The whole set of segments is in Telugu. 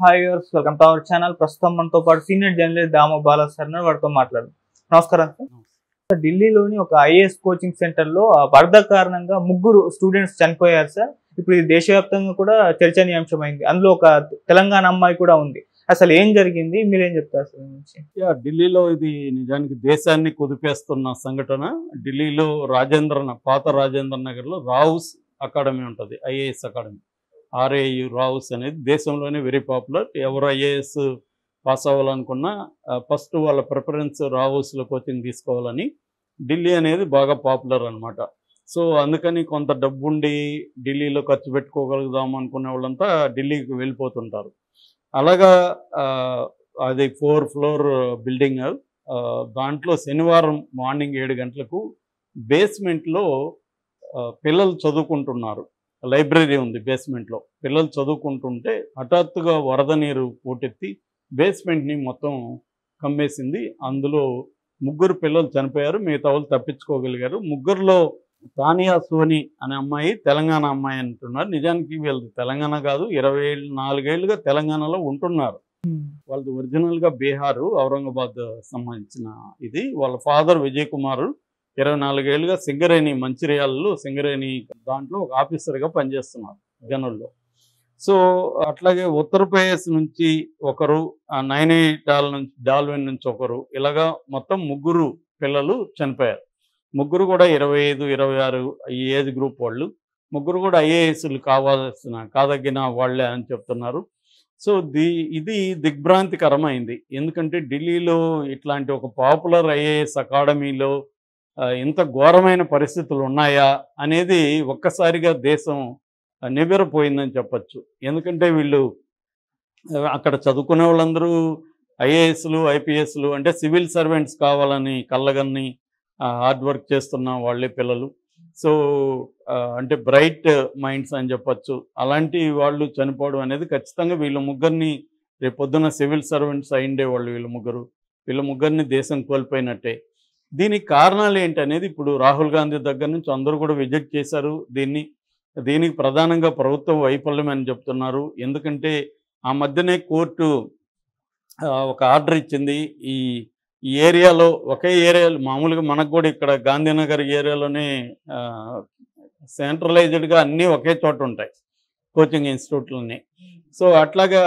Hi viewers, welcome to our channel. ప్రస్తుతం మనతో పాటు సీనియర్ జర్నలిస్ట్ దామ బాలా సార్ వాడితో మాట్లాడు. నమస్కారం సార్. ఢిల్లీలోని ఒక ఐఏఎస్ కోచింగ్ సెంటర్ లో వరద కారణంగా 3 స్టూడెంట్స్ చనిపోయారు సార్. ఇప్పుడు ఇది దేశవ్యాప్తంగా కూడా చర్చనీయాంశమైంది. అందులో ఒక తెలంగాణ అమ్మాయి కూడా ఉంది. అసలు ఏం జరిగింది, మీరేం చెప్తారు సార్? ఢిల్లీలో ఇది నిజానికి దేశాన్ని కుదిపేస్తున్న సంఘటన. ఢిల్లీలో పాత రాజేంద్ర నగర్లో రావుస్ అకాడమీ ఉంటుంది, ఐఏఎస్ అకాడమీ. ఆర్ఏయు రావుస్ అనేది దేశంలోనే వెరీ పాపులర్. ఎవరు ఐఏఎస్ పాస్ అవ్వాలనుకున్నా ఫస్ట్ వాళ్ళ ప్రిఫరెన్స్ రావుస్లో కోచింగ్ తీసుకోవాలని. ఢిల్లీ అనేది బాగా పాపులర్ అనమాట. సో అందుకని కొంత డబ్బుండి ఢిల్లీలో ఖర్చు పెట్టుకోగలుగుదాం అనుకునే వాళ్ళంతా ఢిల్లీకి వెళ్ళిపోతుంటారు. అలాగా అది 4th ఫ్లోర్ బిల్డింగ్. దాంట్లో శనివారం మార్నింగ్ 7 గంటలకు బేస్మెంట్లో పిల్లలు చదువుకుంటున్నారు. లైబ్రరీ ఉంది బేస్మెంట్లో. పిల్లలు చదువుకుంటుంటే హఠాత్తుగా వరద నీరు పోటెత్తి బేస్మెంట్ని మొత్తం కమ్మేసింది. అందులో 3 పిల్లలు చనిపోయారు, మిగతా వాళ్ళు తప్పించుకోగలిగారు. 3లో తానియా సోని అనే అమ్మాయి తెలంగాణ అమ్మాయి అంటున్నారు. నిజానికి వీళ్ళది తెలంగాణ కాదు, 24 ఏళ్ళుగా తెలంగాణలో ఉంటున్నారు. వాళ్ళది ఒరిజినల్గా బీహారు, ఔరంగాబాద్ సంబంధించిన ఇది. వాళ్ళ ఫాదర్ విజయ్ కుమార్ 24 ఏళ్ళుగా మంచిర్యాలలో సింగరేణి దాంట్లో ఒక ఆఫీసర్గా పనిచేస్తున్నారు జనంలో. సో అట్లాగే ఉత్తరప్రదేశ్ నుంచి ఒకరు, నైనిటాల్ నుంచి, డాల్విన్ నుంచి ఒకరు, ఇలాగా మొత్తం 3 పిల్లలు చనిపోయారు. 3 కూడా 25, 26 ఈ ఏజ్ గ్రూప్ వాళ్ళు. 3 కూడా ఐఏఎస్లు కాదగిన వాళ్ళే అని చెప్తున్నారు. సో ఇది దిగ్భ్రాంతికరమైంది. ఎందుకంటే ఢిల్లీలో ఇట్లాంటి ఒక పాపులర్ ఐఏఎస్ అకాడమీలో ఇంత ఘోరమైన పరిస్థితులు ఉన్నాయా అనేది ఒక్కసారిగా దేశం నివ్వెరపోయిందని చెప్పచ్చు. ఎందుకంటే వీళ్ళు అక్కడ చదువుకునే వాళ్ళందరూ ఐఏఎస్లు, ఐపీఎస్లు అంటే సివిల్ సర్వెంట్స్ కావాలని కళ్ళగన్ని హార్డ్ వర్క్ చేస్తున్న వాళ్ళే పిల్లలు. సో అంటే బ్రైట్ మైండ్స్ అని చెప్పచ్చు. అలాంటి వాళ్ళు చనిపోవడం అనేది ఖచ్చితంగా వీళ్ళ 3ని రేపొద్దున సివిల్ సర్వెంట్స్ అయిండేవాళ్ళు. వీళ్ళ 3ని దేశం కోల్పోయినట్టే. దీనికి కారణాలు ఏంటి అనేది ఇప్పుడు రాహుల్ గాంధీ దగ్గర నుంచి అందరూ కూడా విజిట్ చేశారు. దీనికి ప్రధానంగా ప్రభుత్వం వైఫల్యం అని చెప్తున్నారు. ఎందుకంటే ఆ మధ్యనే కోర్టు ఒక ఆర్డర్ ఇచ్చింది. ఈ ఏరియాలో, ఒకే ఏరియాలో, మామూలుగా మనకు కూడా ఇక్కడ గాంధీనగర్ ఏరియాలోనే సెంట్రలైజ్డ్గా అన్నీ ఒకే చోట ఉంటాయి కోచింగ్ ఇన్స్టిట్యూట్లన్నీ. సో అట్లాగా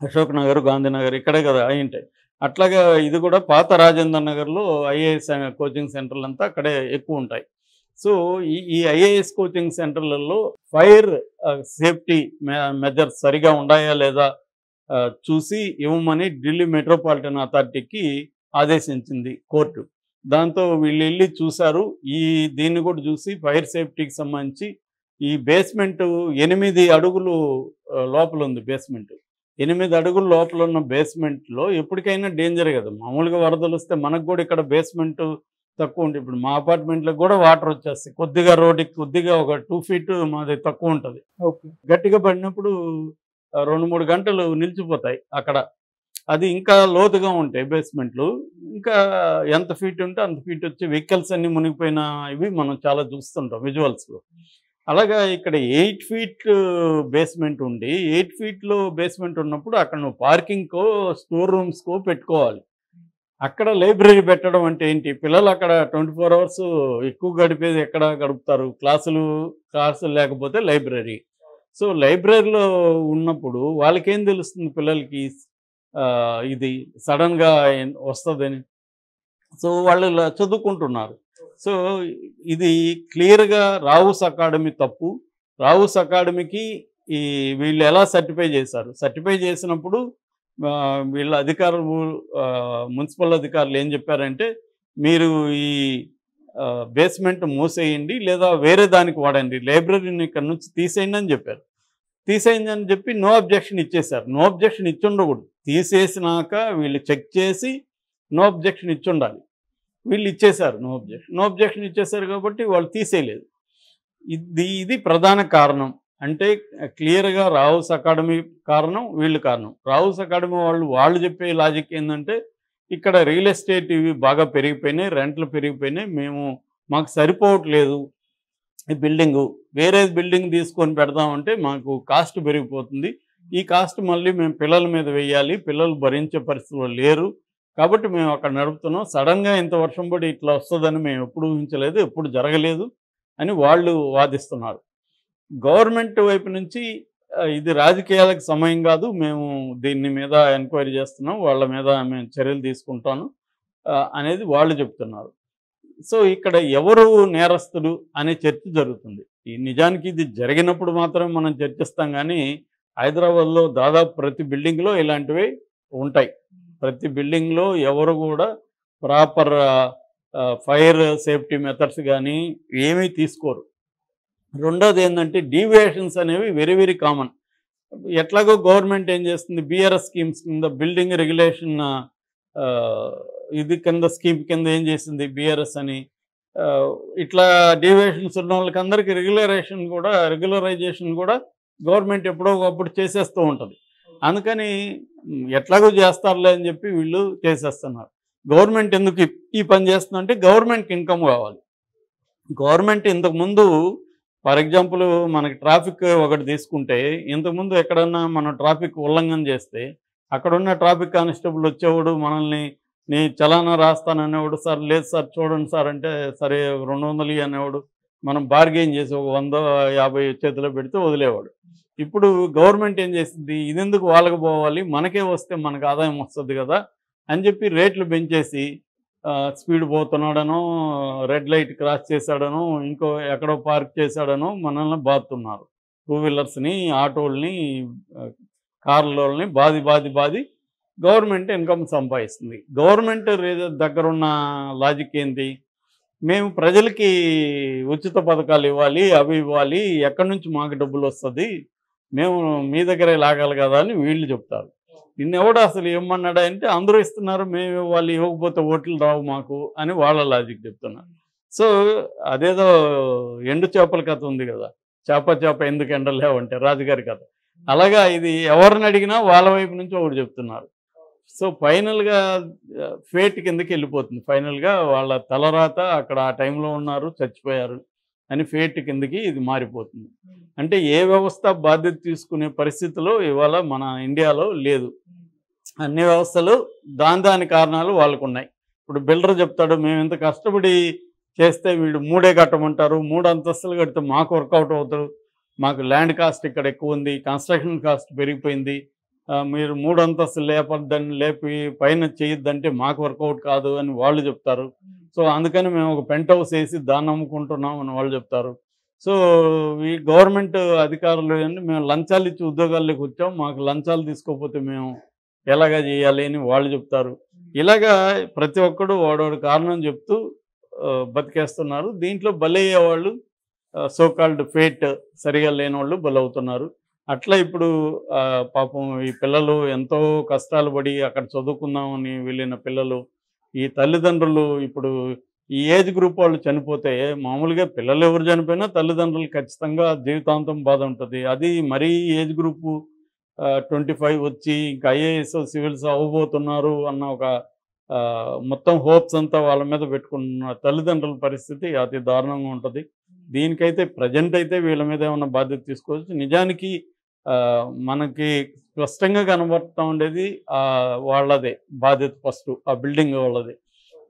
అశోక్ నగర్, గాంధీనగర్ ఇక్కడే కదా అయి ఉంటాయి. అట్లాగా ఇది కూడా పాత రాజేంద్ర నగర్లో ఐఏఎస్ కోచింగ్ సెంటర్లు అంతా అక్కడే ఎక్కువ ఉంటాయి. సో ఈ ఐఏఎస్ కోచింగ్ సెంటర్లలో ఫైర్ సేఫ్టీ మెజర్స్ సరిగా ఉన్నాయా లేదా చూసి ఇవ్వమని ఢిల్లీ మెట్రోపాలిటన్ అథారిటీకి ఆదేశించింది కోర్టు. దాంతో వీళ్ళు వెళ్ళి చూశారు. దీన్ని కూడా చూసి ఫైర్ సేఫ్టీకి సంబంధించి ఈ బేస్మెంట్ 8 అడుగులు లోపల ఉంది. బేస్మెంట్ 8 అడుగుల లోపల ఉన్న బేస్మెంట్లో ఎప్పటికైనా డేంజర్ కదా. మామూలుగా వరదలు వస్తే మనకు కూడా ఇక్కడ బేస్మెంట్ తక్కువ ఉంటుంది. ఇప్పుడు మా అపార్ట్మెంట్లకు కూడా వాటర్ వచ్చేస్తాయి. కొద్దిగా రోడ్డుకి కొద్దిగా ఒక 2 ఫీట్ మాది తక్కువ ఉంటుంది. గట్టిగా పడినప్పుడు 2-3 గంటలు నిలిచిపోతాయి అక్కడ. అది ఇంకా లోతుగా ఉంటాయి బేస్మెంట్లు. ఇంకా ఎంత ఫీట్ ఉంటే అంత ఫీట్ వచ్చి వెహికల్స్ అన్నీ మునిగిపోయిన ఇవి మనం చాలా చూస్తుంటాం విజువల్స్లో. అలాగా ఇక్కడ 8 ఫీట్ బేస్మెంట్ ఉండి 8 ఫీట్లో బేస్మెంట్ ఉన్నప్పుడు అక్కడ నువ్వు పార్కింగ్కో స్టోర్ రూమ్స్కో పెట్టుకోవాలి. అక్కడ లైబ్రరీ పెట్టడం అంటే ఏంటి? పిల్లలు అక్కడ 24 అవర్స్ ఎక్కువ గడిపేది ఎక్కడ గడుపుతారు? క్లాసులు లేకపోతే లైబ్రరీ. సో లైబ్రరీలో ఉన్నప్పుడు వాళ్ళకేం తెలుస్తుంది పిల్లలకి ఇది సడన్గా వస్తుందని? సో వాళ్ళు చదువుకుంటున్నారు. సో ఇది క్లియర్గా రావుస్ అకాడమీ తప్పు. రావుస్ అకాడమీకి వీళ్ళు ఎలా సర్టిఫై చేశారు? సర్టిఫై చేసినప్పుడు వీళ్ళ అధికారులు, మున్సిపల్ అధికారులు ఏం చెప్పారంటే, మీరు ఈ బేస్మెంట్ మూసేయండి లేదా వేరే దానికి వాడండి, లైబ్రరీని ఇక్కడ నుంచి తీసేయండి అని చెప్పారు. తీసేయండి అని చెప్పి నో అబ్జెక్షన్ ఇచ్చేశారు. నో అబ్జెక్షన్ ఇచ్చుండకూడదు. తీసేసినాక వీళ్ళు చెక్ చేసి నో అబ్జెక్షన్ ఇచ్చుండాలి. వీళ్ళు ఇచ్చేశారు నో అబ్జెక్షన్ ఇచ్చేశారు కాబట్టి వాళ్ళు తీసేయలేదు. ఇది ప్రధాన కారణం. అంటే క్లియర్గా రావుస్ అకాడమీ కారణం, వీళ్ళు కారణం. రావుస్ అకాడమీ వాళ్ళు చెప్పే లాజిక్ ఏంటంటే, ఇక్కడ రియల్ ఎస్టేట్ ఇవి బాగా పెరిగిపోయినాయి, రెంట్లు పెరిగిపోయినాయి, మాకు సరిపోవట్లేదు, ఈ బిల్డింగు వేరే బిల్డింగ్ తీసుకొని పెడదామంటే మాకు కాస్ట్ పెరిగిపోతుంది, ఈ కాస్ట్ మళ్ళీ మేము పిల్లల మీద వేయాలి, పిల్లలు భరించే పరిస్థితుల్లో లేరు, కాబట్టి మేము అక్కడ నడుపుతున్నాం. సడన్గా ఇంత వర్షం పడి ఇట్లా వస్తుందని మేము ఎప్పుడు ఊహించలేదు, ఎప్పుడు జరగలేదు అని వాళ్ళు వాదిస్తున్నారు. గవర్నమెంట్ వైపు నుంచి ఇది రాజకీయాలకు సమయం కాదు, మేము దీని మీద ఎంక్వైరీ చేస్తున్నాం, వాళ్ళ మీద మేము చర్యలు తీసుకుంటాను అనేది వాళ్ళు చెప్తున్నారు. సో ఇక్కడ ఎవరు నేరస్తులు అనే చర్చ జరుగుతుంది. ఈ నిజానికి ఇది జరిగినప్పుడు మాత్రమే మనం చర్చిస్తాం, కానీ హైదరాబాద్లో దాదాపు ప్రతి బిల్డింగ్లో ఇలాంటివి ఉంటాయి. ప్రతి బిల్డింగ్లో ఎవరు కూడా ప్రాపర్ ఫైర్ సేఫ్టీ మెథడ్స్ కానీ ఏమీ తీసుకోరు. రెండోది ఏంటంటే డీవియేషన్స్ అనేవి వెరీ వెరీ కామన్. ఎట్లాగో గవర్నమెంట్ ఏం చేస్తుంది, బీఆర్ఎస్ స్కీమ్స్ కింద బిల్డింగ్ రెగ్యులేషన్ ఇది కింద స్కీమ్ కింద ఏం చేసింది బీఆర్ఎస్ అని, ఇట్లా డీవియేషన్స్ ఉన్న వాళ్ళకి అందరికీ రెగ్యులరైజేషన్ కూడా గవర్నమెంట్ ఎప్పుడో ఒకప్పుడు చేసేస్తూ ఉంటుంది. అందుకని ఎట్లాగో చేస్తారులే అని చెప్పి వీళ్ళు చేసేస్తున్నారు. గవర్నమెంట్ ఎందుకు ఈ పని చేస్తుందంటే గవర్నమెంట్కి ఇన్కమ్ కావాలి. గవర్నమెంట్ ఇంతకుముందు ఫర్ ఎగ్జాంపుల్ మనకి ట్రాఫిక్ ఒకటి తీసుకుంటే, ఇంతకుముందు ఎక్కడన్నా మనం ట్రాఫిక్ ఉల్లంఘన చేస్తే అక్కడున్న ట్రాఫిక్ కానిస్టేబుల్ వచ్చేవాడు, మనల్ని నీ చలానా రాస్తాననేవాడు, సార్ లేదు సార్ చూడండి సార్ అంటే సరే 200 అనేవాడు, మనం బార్గెయిన్ చేసి ఒక 150 చేతిలో పెడితే వదిలేవాడు. ఇప్పుడు గవర్నమెంట్ ఏం చేసింది, ఇదెందుకు వాళ్ళకి పోవాలి, మనకే వస్తే మనకు ఆదాయం వస్తుంది కదా అని చెప్పి రేట్లు పెంచేసి స్పీడ్ పోతున్నాడనో, రెడ్ లైట్ క్రాస్ చేశాడనో, ఇంకో ఎక్కడో పార్క్ చేశాడనో మనల్ని బాదుతున్నారు. 2 వీలర్స్ని, ఆటోల్ని, కార్లని బాది గవర్నమెంట్ ఇన్కమ్ సంపాదిస్తుంది. గవర్నమెంట్ దగ్గరున్న లాజిక్ ఏంటి, మేము ప్రజలకి ఉచిత పథకాలు ఇవ్వాలి, అవి ఇవ్వాలి, ఎక్కడి నుంచి మాకు డబ్బులు వస్తుంది, మేము మీ దగ్గరే లాగాలి కదా అని వీళ్ళు చెప్తారు. నిన్నెవడు అసలు ఏమన్నాడా అంటే అందరూ ఇస్తున్నారు, మేము ఇవ్వాలి, ఇవ్వకపోతే ఓట్లు రావు మాకు అని వాళ్ళ లాజిక్ చెప్తున్నారు. సో అదేదో ఎండు చేపల కథ ఉంది కదా, చేప ఎందుకు ఎండలేవంటే రాజుగారి కథ, అలాగా ఇది ఎవరిని అడిగినా వాళ్ళ వైపు నుంచి ఒకటి చెప్తున్నారు. సో ఫైనల్గా ఫేట్ కిందకి వెళ్ళిపోతుంది. ఫైనల్గా వాళ్ళ తలరాత అక్కడ ఆ టైంలో ఉన్నారు, చచ్చిపోయారు అని ఫేట్ కిందకి ఇది మారిపోతుంది. అంటే ఏ వ్యవస్థ బాధ్యత తీసుకునే పరిస్థితిలో ఇవాళ మన ఇండియాలో లేదు. అన్ని వ్యవస్థలు దాని కారణాలు వాళ్ళకు ఉన్నాయి. ఇప్పుడు బిల్డర్ చెప్తాడు, మేము ఇంత కష్టపడి చేస్తే వీడు 3 కట్టమంటారు, 3 అంతస్తులు కడితే మాకు వర్కౌట్ అవుతారు, మాకు ల్యాండ్ కాస్ట్ ఇక్కడ ఎక్కువ ఉంది, కన్స్ట్రక్షన్ కాస్ట్ పెరిగిపోయింది, మీరు 3 అంతస్తులు లేపద్దని లేపి పైన చేయొద్దంటే మాకు వర్కౌట్ కాదు అని వాళ్ళు చెప్తారు. సో అందుకని మేము ఒక పెంట్ హౌస్ వేసి దాన్ని అమ్ముకుంటున్నాం అని వాళ్ళు చెప్తారు. సో ఈ గవర్నమెంట్ అధికారులు అంటే మేము లంచాలు ఇచ్చి ఉద్యోగాల్లోకి వచ్చాం, మాకు లంచాలు తీసుకోకపోతే మేము ఎలాగా చేయాలి అని వాళ్ళు చెప్తారు. ఇలాగా ప్రతి ఒక్కడు వాడోడు కారణం చెప్తూ బతికేస్తున్నారు. దీంట్లో బలయ్యే వాళ్ళు సోకాల్డ్ ఫేట్ సరిగా లేని వాళ్ళు బలవుతున్నారు. అట్లా ఇప్పుడు పాపం ఈ పిల్లలు ఎంతో కష్టాలు పడి అక్కడ చదువుకుందామని వెళ్ళిన పిల్లలు, ఈ తల్లిదండ్రులు ఇప్పుడు ఈ ఏజ్ గ్రూప్ వాళ్ళు చనిపోతే, మామూలుగా పిల్లలు ఎవరు చనిపోయినా తల్లిదండ్రులు ఖచ్చితంగా జీవితాంతం బాధ ఉంటుంది. అది మరీ ఏజ్ గ్రూపు 25 వచ్చి ఇంకా ఐఏఎస్ సివిల్స్ అవ్వబోతున్నారు అన్న ఒక మొత్తం హోప్స్ అంతా వాళ్ళ మీద పెట్టుకున్న తల్లిదండ్రుల పరిస్థితి అతి దారుణంగా ఉంటుంది. దీనికైతే ప్రజెంట్ అయితే వీళ్ళ మీద ఏమన్నా బాధ్యత తీసుకోవచ్చు. నిజానికి మనకి స్పష్టంగా కనబడుతూ ఉండేది వాళ్ళదే బాధ్యత, ఫస్ట్ ఆ బిల్డింగ్ వాళ్ళది.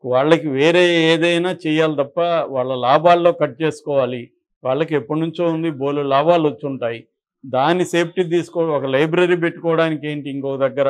వాళ్ళకి వేరే ఏదైనా చేయాలి తప్ప వాళ్ళ లాభాల్లో కట్ చేసుకోవాలి. వాళ్ళకి ఎప్పటి నుంచో ఉంది, బోలు లాభాలు వచ్చి ఉంటాయి, దాని సేఫ్టీ ఒక లైబ్రరీ పెట్టుకోవడానికి ఏంటి ఇంకో దగ్గర